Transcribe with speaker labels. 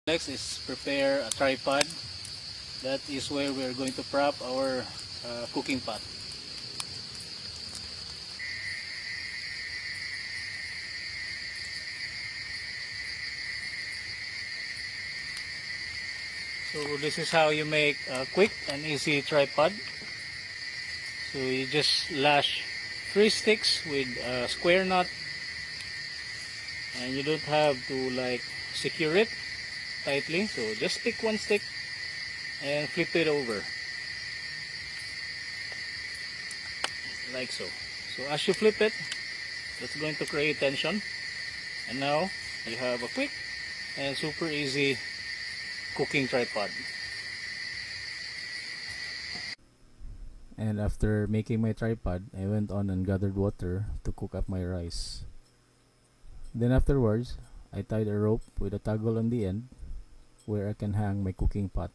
Speaker 1: Next is prepare a tripod. That is where we are going to prop our cooking pot. So this is how you make a quick and easy tripod. So you just lash 3 sticks with a square knot, and you don't have to like secure it tightly. So just pick one stick and flip it over like so. So as you flip it, that's going to create tension, and now you have a quick and super easy cooking tripod. And after making my tripod, I went on and gathered water to cook up my rice. Then afterwards, I tied a rope with a toggle on the end where I can hang my cooking pot.